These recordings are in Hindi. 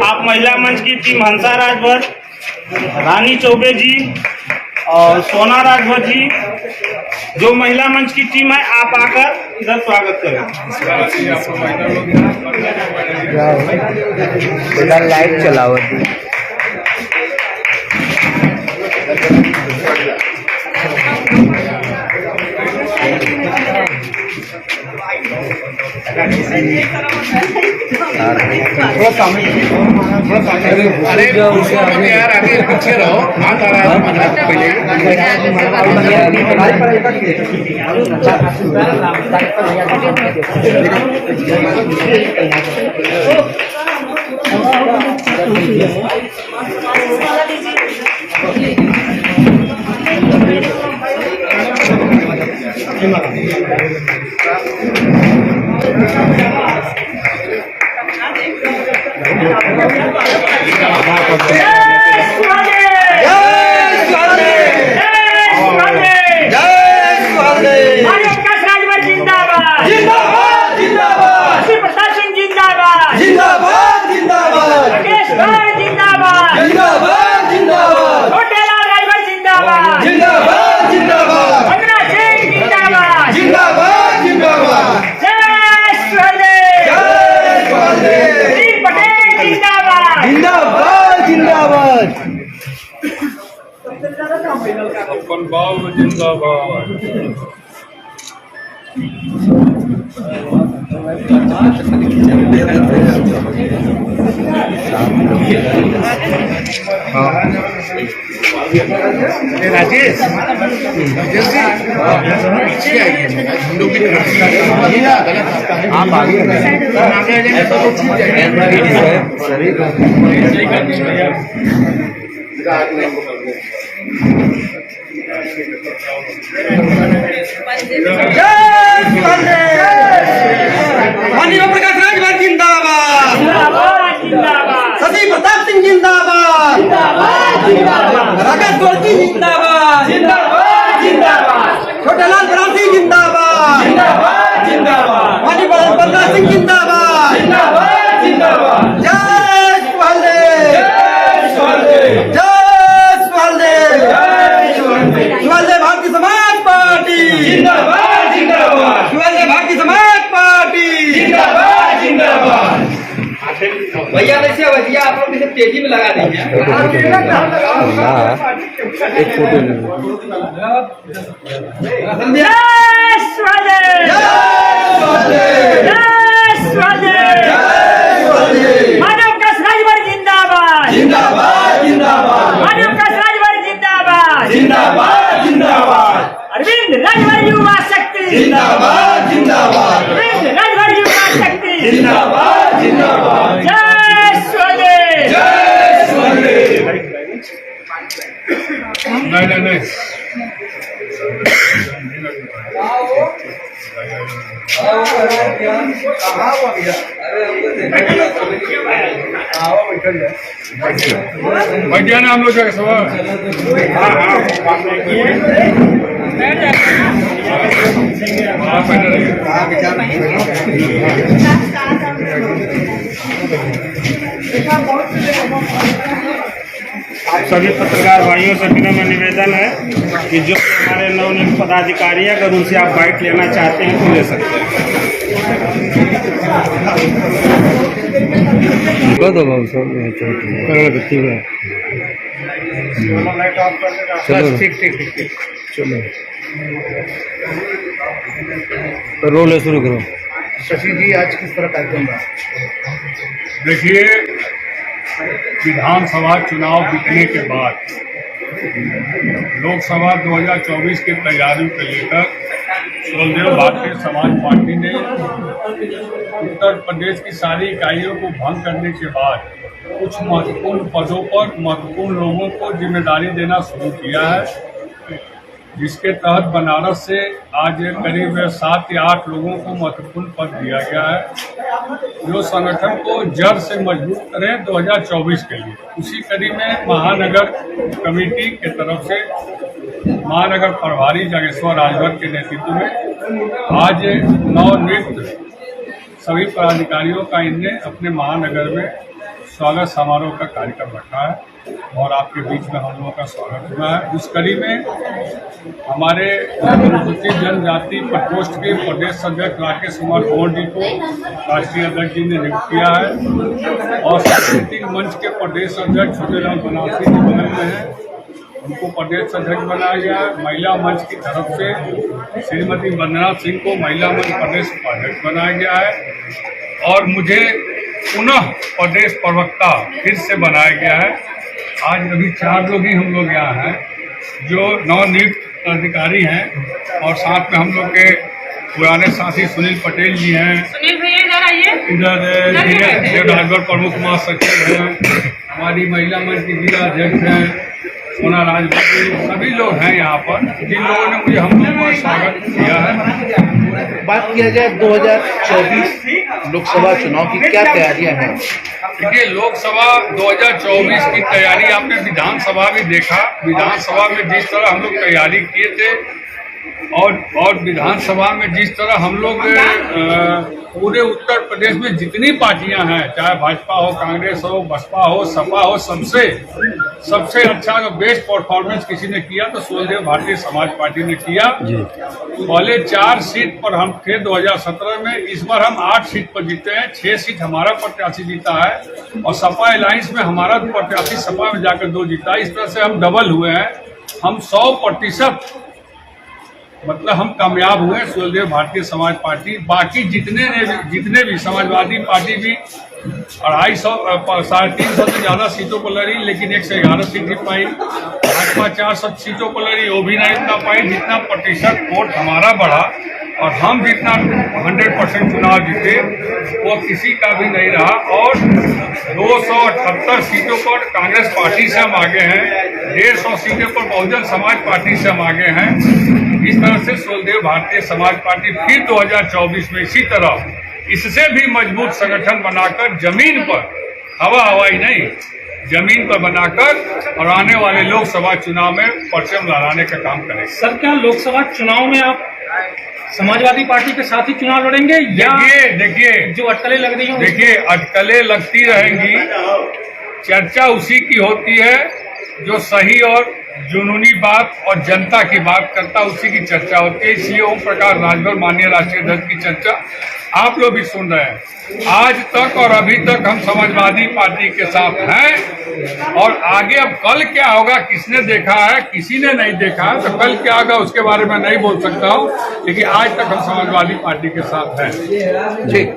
आप महिला मंच की टीम हंसा राजभर, रानी चौबे जी और सोना राजभर जी, जो महिला मंच की टीम है, आप आकर इधर स्वागत करें। लाइट चलाओ। अरे यार आगे पीछे रहो, हाथ आ रहा राजेश आप आगे माननीय प्रकाश राजभर जिंदाबाद, सती प्रताप सिंह जिंदाबाद, राकेश गोरकी जिंदाबाद, छोटे लाल बरासी जिंदाबाद, माननीय बलराज सिंह जिंदाबाद, जय सुहेलदेव, जय सुहेलदेव, सुहेलदेव भारतीय समाज पार्टी जिंदाबाद, सुहेलदेव भारतीय समाज पार्टी जिंदाबाद। भैया वैसे भैया आप लोग इसे तेजी में लगा देंगे। एक फोटो मानव का राजभर जिंदाबाद, मानव का राजभर जिंदाबाद, अरविंद राजभर युवा शक्ति अरविंद राजभर युवा शक्ति जय सुहेलदेव, नहीं भैया नाम लोग सब सभी पत्रकार भाइयों से विनम्र निवेदन है कि जो हमारे नवनियुक्त पदाधिकारी हैं, अगर उनसे आप बाइट लेना चाहते हैं तो ले सकते हैं। कर दो बाबू सब ठीक है। चलो ठीक चलो तो रोल शुरू करो। शशि जी आज किस तरह कार्यक्रम रहा? देखिए, विधानसभा चुनाव बीतने के बाद लोकसभा 2024 की तैयारियों को लेकर सुहेलदेव भारतीय समाज पार्टी ने उत्तर प्रदेश की सारी इकाइयों को भंग करने के बाद कुछ महत्वपूर्ण पदों पर महत्वपूर्ण लोगों को जिम्मेदारी देना शुरू किया है, जिसके तहत बनारस से आज करीब 7 या 8 लोगों को महत्वपूर्ण पद दिया गया है, जो संगठन को जड़ से मजबूत करें 2024 के लिए। उसी कड़ी में महानगर कमेटी के तरफ से महानगर प्रभारी जागेश्वर राजभर के नेतृत्व में आज नवनियुक्त सभी पदाधिकारियों का इनने अपने महानगर में स्वागत समारोह का कार्यक्रम रखा है और आपके बीच में हम लोगों का स्वागत हुआ है। इस कड़ी में हमारे अनुसूचित जनजाति प्रकोष्ठ के प्रदेश अध्यक्ष राकेश कुमार कंवर जी को राष्ट्रीय अध्यक्ष जी ने नियुक्त किया है और सांस्कृतिक मंच के प्रदेश अध्यक्ष छोटेलाल बनारसी जी बगल में हैं, उनको प्रदेश अध्यक्ष बनाया गया है। महिला मंच की तरफ से श्रीमती वंदना सिंह को महिला मंच प्रदेश उपाध्यक्ष बनाया गया है और मुझे पुनः प्रदेश प्रवक्ता फिर से बनाया गया है। आज अभी 4 लोग ही हम लोग यहाँ हैं जो नवनियुक्त अधिकारी हैं और साथ में हम लोग के पुराने साथी सुनील पटेल जी हैं, सुनील भैया इधर आइए। इधर राजभर प्रमुख महासचिव हैं, हमारी महिला मंच की जिला अध्यक्ष हैं सोना राजभर, सभी लोग हैं यहाँ पर जिन लोगों ने मुझे हम लोग का स्वागत किया है। बात किया जाए 2024 लोकसभा चुनाव की क्या तैयारियां हैं? देखिए, लोकसभा 2024 की तैयारी आपने विधानसभा भी देखा। विधानसभा में जिस तरह हम लोग तैयारी किए थे और विधानसभा में जिस तरह हम लोग पूरे उत्तर प्रदेश में जितनी पार्टियां हैं, चाहे भाजपा हो, कांग्रेस हो, बसपा हो, सपा हो, सबसे अच्छा अगर बेस्ट परफॉर्मेंस किसी ने किया तो सोलदेव भारतीय समाज पार्टी ने किया। पहले 4 सीट पर हम थे 2017 में, इस बार हम 8 सीट पर जीते हैं। 6 सीट हमारा प्रत्याशी जीता है और सपा अलायंस में हमारा प्रत्याशी सपा में जाकर 2 जीता। इस तरह से हम डबल हुए हैं। हम 100% मतलब हम कामयाब हुए सोलदेव भारतीय समाज पार्टी। बाकी जितने भी समाजवादी पार्टी भी 250 350 से ज्यादा सीटों पर लड़ी, लेकिन 111 सीट ही पाई। भाजपा 400 सीटों पर लड़ी, वो भी नहीं इतना पाई। जितना प्रतिशत वोट हमारा बढ़ा और हम जितना 100% चुनाव जीते वो किसी का भी नहीं रहा। और 278 सीटों पर कांग्रेस पार्टी से हम आगे हैं, 150 सीटों पर बहुजन समाज पार्टी से हम आगे हैं। इस तरह से सोलदेव भारतीय समाज पार्टी फिर 2024 में इसी तरह इससे भी मजबूत संगठन बनाकर जमीन पर, हवाई नहीं, जमीन पर बनाकर और आने वाले लोकसभा चुनाव में परचम लहराने का काम करेंगे। सर, क्या लोकसभा चुनाव में आप समाजवादी पार्टी के साथ ही चुनाव लड़ेंगे या देखिए जो अटकलें लग रही हैं? देखिए, अटकलें लगती रहेंगी, चर्चा उसी की होती है जो सही और जुनूनी बात और जनता की बात करता, उसी की चर्चा होती है। इसलिए ओम प्रकाश राजभर माननीय राष्ट्रीय अध्यक्ष की चर्चा आप लोग भी सुन रहे हैं। आज तक और अभी तक हम समाजवादी पार्टी के साथ हैं और आगे अब कल क्या होगा किसने देखा है, किसी ने नहीं देखा, तो कल क्या होगा उसके बारे में नहीं बोल सकता हूँ, लेकिन आज तक हम समाजवादी पार्टी के साथ हैं। ठीक।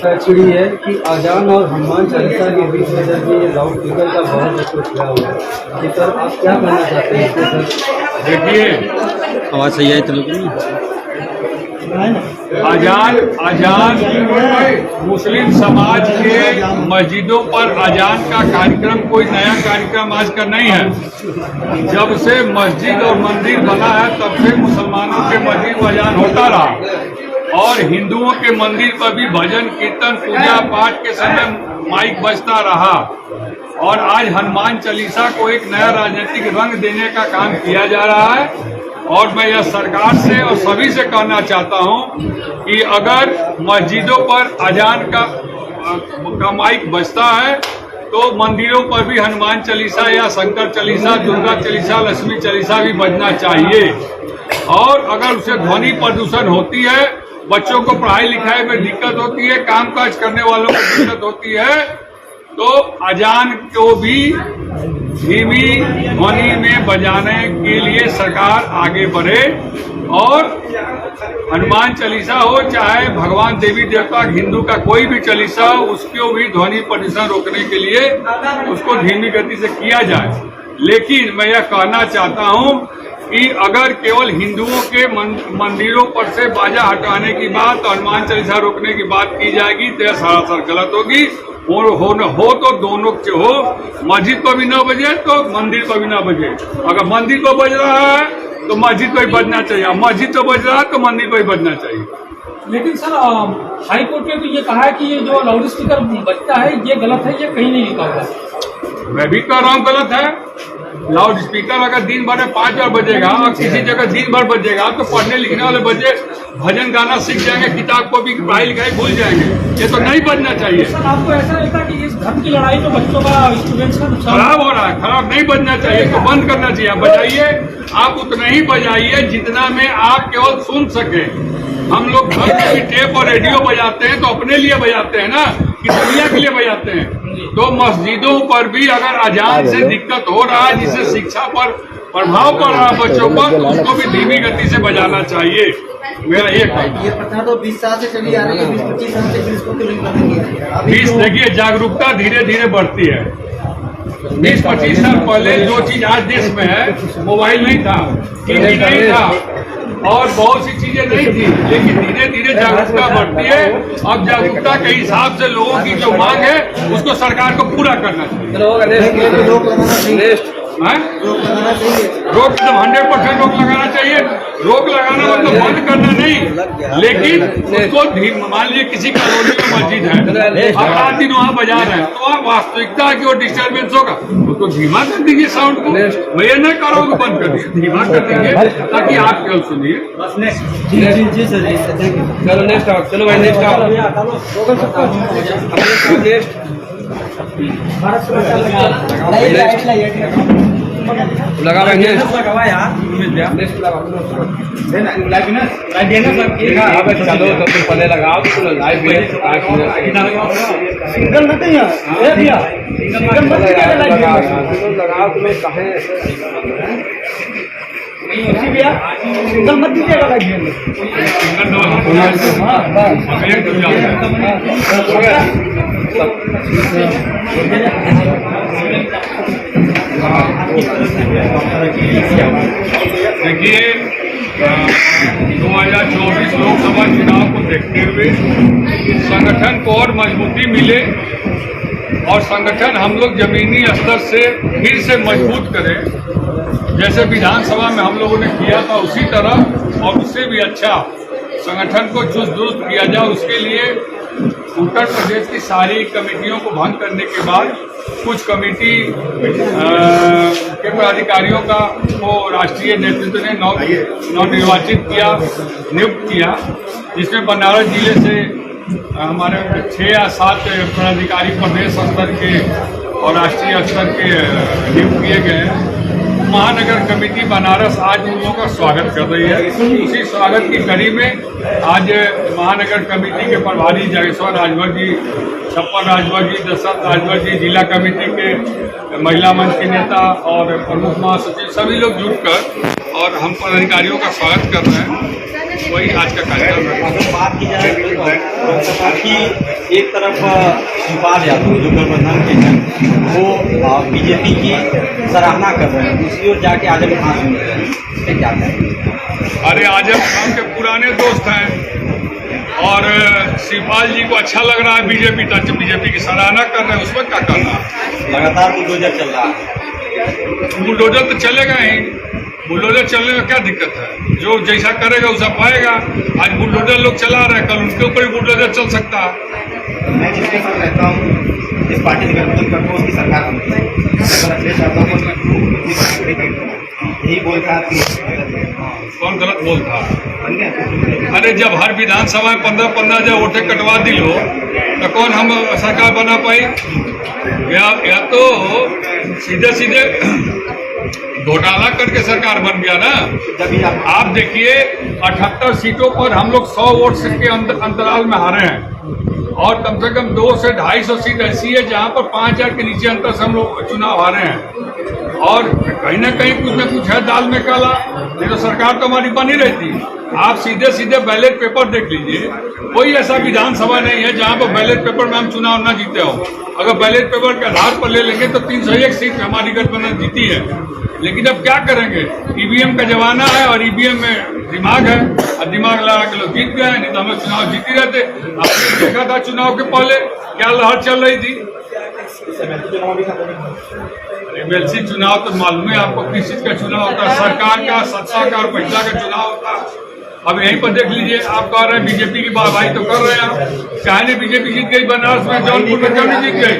एक्चुअली है कि अजान और हनुमान चालीसा के बीच में जब ये लाउड स्पीकर का बहुत कुछ किया हुआ है, कि सर आप क्या करना चाहते हैं इसमें? सर देखिए, आवाज़ सही आई तो अजान मुस्लिम समाज के मस्जिदों पर अजान का कार्यक्रम कोई नया कार्यक्रम आज का नहीं है। जब से मस्जिद और मंदिर बना है तब से मुसलमानों के मस्जिद में अजान होता रहा और हिंदुओं के मंदिर पर भी भजन कीर्तन पूजा पाठ के समय माइक बजता रहा। और आज हनुमान चालीसा को एक नया राजनीतिक रंग देने का काम किया जा रहा है और मैं यह सरकार से और सभी से कहना चाहता हूं कि अगर मस्जिदों पर अजान का माइक बजता है तो मंदिरों पर भी हनुमान चालीसा या शंकर चालीसा, दुर्गा चालीसा, लक्ष्मी चालीसा भी बजना चाहिए। और अगर उसे ध्वनि प्रदूषण होती है, बच्चों को पढ़ाई लिखाई में दिक्कत होती है, कामकाज करने वालों को दिक्कत होती है, तो अजान को भी धीमी ध्वनि में बजाने के लिए सरकार आगे बढ़े और हनुमान चालीसा हो चाहे भगवान देवी देवता हिंदू का कोई भी चालीसा हो, उसको भी ध्वनि प्रदूषण रोकने के लिए उसको धीमी गति से किया जाए। लेकिन मैं यह कहना चाहता हूं कि अगर केवल हिंदुओं के मंदिरों पर से बाजा हटाने की बात, हनुमान चालीसा रोकने की बात की जाएगी तो यह सरासर गलत होगी। हो तो दोनों के हो, मस्जिद पर भी ना बजे तो मंदिर पर भी ना बजे। अगर मंदिर को बज रहा है तो मस्जिद पर ही बजना चाहिए, मस्जिद तो बज रहा है तो मंदिर पर ही बजना चाहिए। लेकिन सर, हाई कोर्ट ने तो ये कहा है कि ये जो लाउड स्पीकर बजता है ये गलत है, ये कहीं नहीं लिखा हुआ। मैं भी कह रहा हूँ गलत है। लाउड स्पीकर अगर दिन भर में 5 बार बजेगा और किसी जगह दिन भर बजेगा तो पढ़ने लिखने वाले बच्चे भजन गाना सीख जाएंगे, किताब को भी पढ़ाई लिखाई भूल जाएंगे। ये तो नहीं बजना चाहिए। सर आपको ऐसा लगता है कि इस धर्म की लड़ाई में बच्चों का, स्टूडेंट्स का नुकसान खराब हो रहा है, खराब नहीं बजना चाहिए, तो बंद करना चाहिए। आप बजाइए, आप उतना ही बजाइए जितना में आप केवल सुन सके। हम लोग घर में भी टेप और रेडियो बजाते हैं तो अपने लिए बजाते हैं ना, कि दुनिया के लिए बजाते हैं। तो मस्जिदों पर भी अगर अजान से दिक्कत हो रहा है, जिससे शिक्षा पर प्रभाव पड़ रहा है बच्चों पर, तो उसको भी धीमी गति से बजाना चाहिए। मेरा ये कहना ये प्रथा तो 20 साल से चली आ रही है, 20-25 साल से फिर इसको क्यों नहीं बदलेंगे? 20 देखिए, जागरूकता धीरे धीरे बढ़ती है। 20-25 साल पहले जो चीज आज देश में है, मोबाइल नहीं था, टीवी नहीं था और बहुत सी चीजें नहीं थी, लेकिन धीरे धीरे जागरूकता बढ़ती है। अब जागरूकता के हिसाब से लोगों की जो मांग है उसको सरकार को पूरा करना चाहिए। रोक लगाना चाहिए, हैं? रोक लगाना चाहिए। रोक एकदम 100% रोक लगाना चाहिए। रोक लगाना मतलब बंद करना नहीं, लेकिन उसको मान लीजिए किसी कॉलोनी में मस्जिद है, आप 8 दिन वहाँ बजा रहे हैं, तो आप वास्तविकता है कि वो डिस्टर्बेंस होगा, उसको धीमा कर दीजिए साउंड को। भैया न करो तो बंद कर दीजिए, धीमा कर दीजिए ताकि आप केवल सुनिए। जी सर, थैंक यू। चलो नेक्स्ट आओ, चलो भाई नेक्स्ट आओ, नेक्स्ट लगा भाई नेक्स्ट लगा यार, नेक्स्ट लगा चलो तो फिर पहले लगाओ तो लाइव में सिंगल नहीं है भैया, सिंगल लगाओ तुम्हें कहे भैया, सिंगल मत दीजिएगा लाइव में। देखिए, 2024 लोकसभा चुनाव को देखते हुए संगठन को और मजबूती मिले और संगठन हम लोग जमीनी स्तर से फिर से मजबूत करें। जैसे विधानसभा में हम लोगों ने किया था उसी तरह और उससे भी अच्छा संगठन को चुस्त दुरुस्त किया जाए, उसके लिए उत्तर प्रदेश की सारी कमेटियों को भंग करने के बाद कुछ कमेटी के पदाधिकारियों का को राष्ट्रीय नेतृत्व ने नवनिर्वाचित किया, नियुक्त किया, जिसमें बनारस जिले से हमारे 6 या 7 पदाधिकारी प्रदेश स्तर के और राष्ट्रीय स्तर के नियुक्त किए गए हैं। महानगर कमेटी बनारस आज उन लोगों का स्वागत कर रही है। उसी स्वागत की कड़ी में आज महानगर कमेटी के प्रभारी जागेश्वर राजभर जी, छप्पन राजभर जी, दशरथ राजभर जी, जिला कमेटी के महिला मंच के नेता और प्रमुख महासचिव सभी लोग जुटकर और हम पदाधिकारियों का स्वागत कर रहे हैं। वही आज का कार्यक्रम है। अगर बात की जाए कि एक तरफ शिवपाल यादव जो गठबंधन के हैं वो बीजेपी की सराहना कर रहे हैं, दूसरी ओर जाके आजम खान सुन रहे हैं, क्या कहें? अरे आजम खान के पुराने दोस्त हैं और शिवपाल जी को अच्छा लग रहा है बीजेपी की सराहना कर रहे हैं, उसमें क्या करना? लगातार बुलडोजर चल रहा है। बुलडोजर तो चलेगा ही, बुलडोजर चलने में क्या दिक्कत है? जो जैसा करेगा वैसा पाएगा। आज बुलडोजर लोग चला रहे हैं, कल उनके ऊपर भी बुलडोजर चल सकता है। मैं जिसके साथ रहता हूँ, जिस पार्टी से गठबंधन करता हूँ उसकी सरकार बनती है। अगर अखिलेश यादव यही बोलता कि कौन गलत बोलता? बन गया। अरे जब हर विधानसभा में 15-15 जब वोटें कटवा दी लो तो कौन हम सरकार बना पाई? या तो सीधे घोटाला करके सरकार बन गया ना। आप देखिए 78 सीटों पर हम लोग 100 वोट के अंतराल में हारे हैं और कम से कम 200 से 250 सीट ऐसी है जहां पर 5000 के नीचे अंतर से हम लोग चुनाव हारे हैं। और कहीं ना कहीं कुछ न कुछ है दाल में काला, नहीं तो सरकार तो हमारी बनी रहती। आप सीधे बैलेट पेपर देख लीजिए, कोई ऐसा विधानसभा नहीं है जहां पर बैलेट पेपर में हम चुनाव न जीते हो। अगर बैलेट पेपर के आधार पर ले लेंगे तो 301 सीट हमारी गठबंधन जीती है। लेकिन अब क्या करेंगे? ईवीएम का जमाना है और ईवीएम में दिमाग है और दिमाग लगा के लोग जीत गए, नहीं तो हम चुनाव जीती रहते। आपने देखा था चुनाव के पहले क्या लहर चल रही थी। एमएलसी चुनाव तो मालूम है आपको किस चीज का चुनाव होता है, सरकार का, सत्ता का और महिला का चुनाव होता है। अब यहीं पर देख लीजिए, आप कह रहे हैं बीजेपी की वाहवाही तो कर रहे हैं आप, चाहे नहीं बीजेपी जीत गई बनारस में, जौनपुर में क्यों नहीं जीत गई?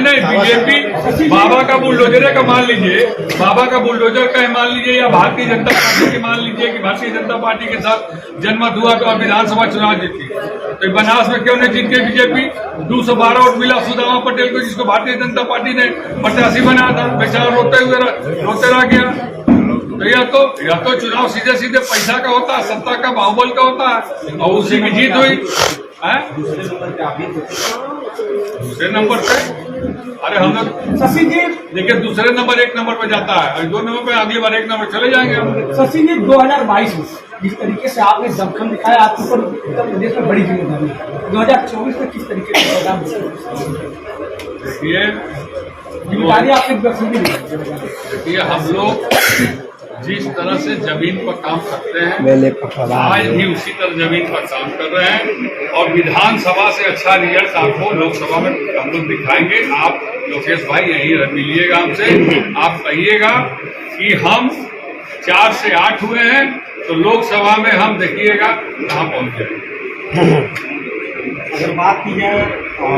नहीं बीजेपी बाबा का बुलडोजर का मान लीजिए, बाबा का बुलडोजर का मान लीजिए, या भारतीय जनता पार्टी की मान लीजिए कि भारतीय जनता पार्टी के साथ जनमत हुआ तो विधानसभा चुनाव जीती, तो बनारस में क्यों नहीं जीत गई बीजेपी? 212 वोट मिला सुदामा पटेल को, जिसको भारतीय जनता पार्टी ने प्रत्याशी बनाया था, बेचारा रोते रह गया। तो या तो चुनाव सीधे सीधे पैसा का होता है, सत्ता का बाहुबल का होता है, और उसी की जीत हुई है। दूसरे नंबर पे अरे हम लोग शशि जी देखिए, दूसरे नंबर 1 नंबर पे जाता है, और 2 नंबर पे अगली बार 1 नंबर चले जाएंगे हम। शशि जी 2022 में जिस तरीके से आपने दमखम दिखाया, आपके ऊपर उत्तर प्रदेश में बड़ी जिम्मेदारी है, 2024 में किस तरीके से प्रोग्राम देखिए जिम्मेदारी आपने देखिए, हम लोग जिस तरह से जमीन पर काम करते हैं, आज भी उसी तरह जमीन पर काम कर रहे हैं, और विधानसभा से अच्छा रिजल्ट आपको लोकसभा में हम लोग दिखाएंगे। आप लोकेश भाई यहीं मिलिएगा हमसे, आप कहिएगा कि हम 4 से 8 हुए हैं, तो लोकसभा में हम देखिएगा कहाँ पहुँच जाएंगे। अगर बात की जाए,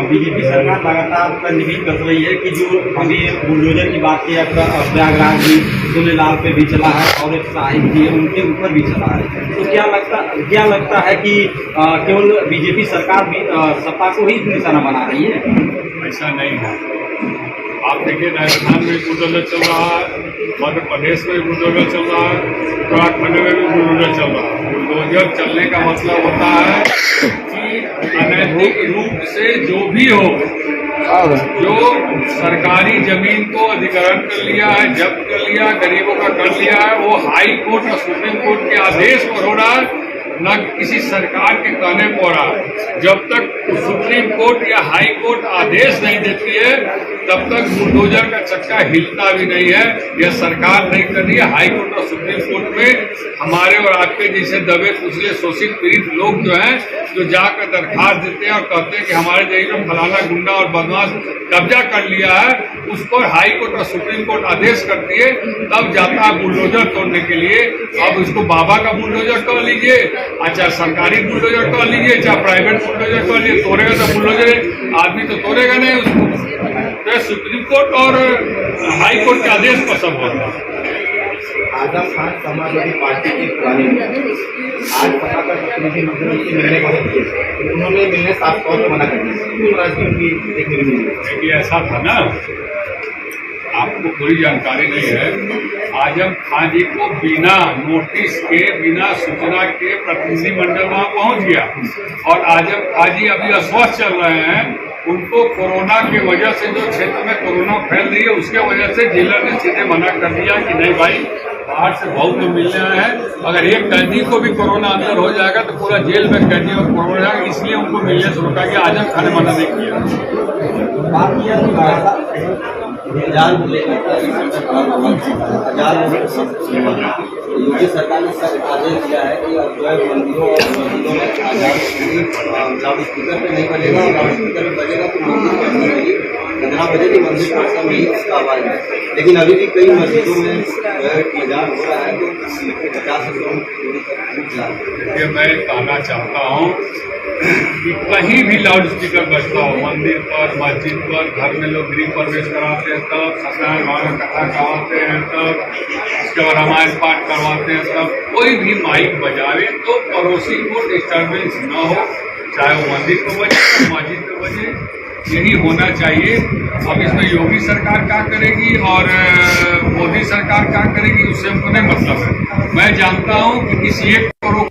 बीजेपी सरकार लगातार कंजमी कर रही है कि जो अभी बुलडोजर की बात की, प्रयागराज भी सोनेलाल पे भी चला है, और एक साहिब भी है उनके ऊपर भी चला है, तो क्या लगता है कि केवल बीजेपी सरकार भी सत्ता को ही निशाना बना रही है? ऐसा नहीं है। आप देखिए, राजस्थान में बुलडोजर चल रहा है, मध्य प्रदेश में बुलडोजर चल रहा है, उत्तराखंड में भी बुलडोजर चल रहा है। बुलडोजर चलने का मतलब होता है कि अनैतिक रूप से जो भी हो, जो सरकारी जमीन को अधिग्रहण कर लिया है, जब्त कर लिया, गरीबों का कर लिया है, वो हाई कोर्ट और सुप्रीम कोर्ट के आदेश पर हो रहा है, न किसी सरकार के कहने पर हो रहा है। जब तक सुप्रीम कोर्ट या हाई कोर्ट आदेश नहीं देती है, तब तक बुलडोजर का चक्का हिलता भी नहीं है। यह सरकार नहीं कर रही है। हाई कोर्ट और सुप्रीम कोर्ट में हमारे और आपके जैसे दबे कुचले शोषित पीड़ित लोग जो हैं, जो जाकर दरखास्त देते हैं और कहते हैं कि हमारे जगह में फलाना गुंडा और बदमाश कब्जा कर लिया है, उस पर हाई कोर्ट और सुप्रीम कोर्ट आदेश करती है, तब जाता है बुलडोजर तोड़ने के लिए। अब इसको बाबा का बुलडोजर कह लीजिए, चाहे सरकारी बुलडोजर कह लीजिए, चाहे प्राइवेट बुलडोजर कह लीजिए, तोड़ेगा तो बुलडोजर आदमी तो तोड़ेगा नहीं उसको। तो सुप्रीम कोर्ट और हाई कोर्ट के आदेश पर सब होता है। आजम खान समाजवादी पार्टी के पुराने आज पता कर प्रतिनिधिमंडल से मिलने पहुंचे, उन्होंने मिलने साफ तौर पर मना कर दिया। क्यों नाराजगी उनकी देखने को मिली? देखिए, ऐसा था ना, आपको पूरी जानकारी नहीं है। आजम खान जी को बिना नोटिस के, बिना सूचना के प्रतिनिधिमंडल वहां पहुंच गया, और आजम खान जी अभी अस्वस्थ चल रहे हैं। उनको कोरोना की वजह से, जो क्षेत्र में कोरोना फैल रही है उसके वजह से जेलर ने सीधे मना कर दिया कि नहीं भाई, बाहर से बहुत लोग मिलने आए हैं, अगर एक कैदी को भी कोरोना अंदर हो जाएगा तो पूरा जेल में कैदी को कोरोना जाएगा, इसलिए उनको मिलने से रोका गया। आजम खान ने मना नहीं किया। बात किया योगी सरकार ने आदेश दिया है कि अब जो है मंदिरों और मस्जिदों में आजाद लाउड स्पीकर पे नहीं बजेगा, और लाउड स्पीकर में बजेगा तो मंदिर के अंदर ही 15 बजे की मंदिर परिसर में ही उसका आवाज है। लेकिन अभी भी कई मस्जिदों में आजाद हो रहा है, तो 50 से देखिए, मैं कहना चाहता हूँ कि कहीं भी लाउड स्पीकर बजता हो, मंदिर पर, मस्जिद पर, घर में लोग गृह प्रवेश कराते हैं तब, सत्यनारायण भगवान कथा करवाते हैं तब, उसके बाद रामायण पाठ करवाते हैं तब, कोई भी माइक बजावे तो पड़ोसी को डिस्टर्बेंस न हो, चाहे वो मंदिर को बजे, मस्जिद को बजे, यही होना चाहिए। अब इसमें योगी सरकार क्या करेगी और मोदी सरकार क्या करेगी, उससे हमको नहीं मतलब है। मैं जानता हूँ कि किसी एक को